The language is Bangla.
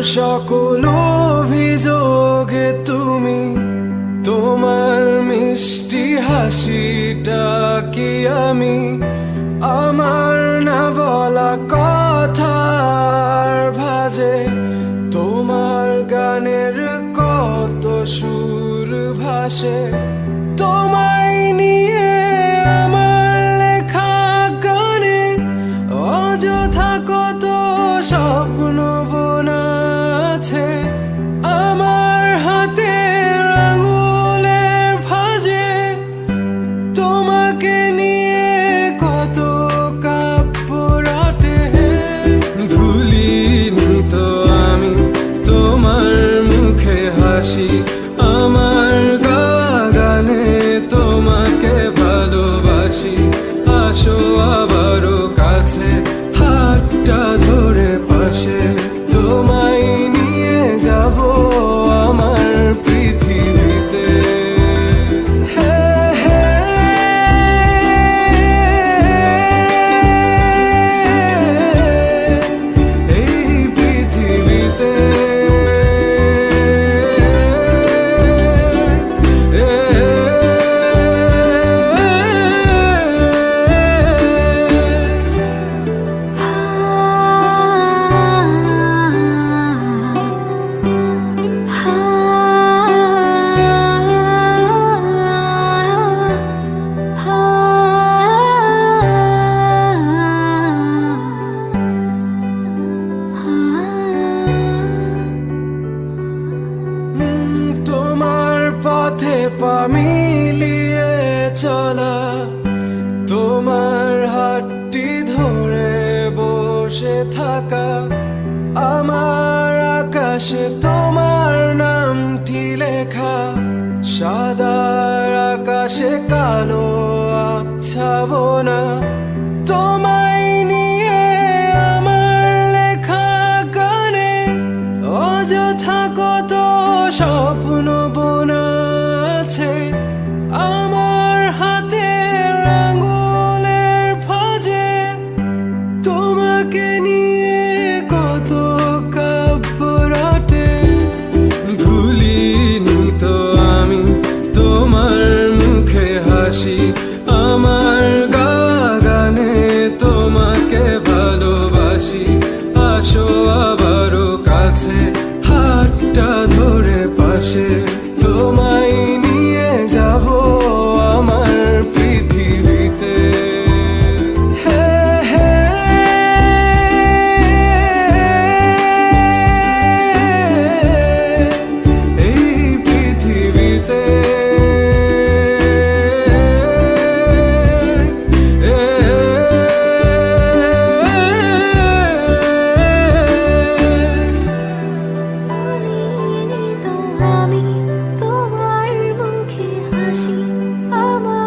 সকল অভিযোগে তুমি, তোমার মিষ্টি হাসিটা কি আমি আমার না বলা কথার ভাজে, তোমার গানের কত সুর ভাসে, তোমায় নিয়ে আমার লেখা গানে অযথা কত স্বপ্ন বোনা আছে আমার হাতের আঙুলের ভাঁজে, তোমাকে নিয়ে কত কাব্য রটে। ভুলিনি তো আমি তোমার মুখে হাসি, আমার গাওয়া গানে তোমাকে ভালোবাসি। আসো আবারও কাছে, হাতটা ধরে পাশে, তোমায় নিয়ে যাব আমার পৃথিবীতে। এই পৃথিবীতে পথে পা মিলিয়ে চলা, তোমার হাতটি ধরে বসে থাকা, আমার আকাশে তোমার নামটি লেখা, সাদার আকাশে কালো আবছাবনা, তোমায় নিয়ে আমার লেখা গানে অযথা কত স্বপ্ন বোনা আছে আমার হাতের আঙুলের ভাঁজে, তোমাকে নিয়ে কত কাব্য রটে। ভুলিনি তো আমি তোমার মুখে হাসি, আমার গাওয়া গানে তোমাকে ভালোবাসি। আসো আবারও কাছে, হাতটা ধরে পাশে, তোমায় নিয়ে যাব আমার পৃথিবীতে। এই পৃথিবীতে আমি তোমার মুখে হাসি, আমার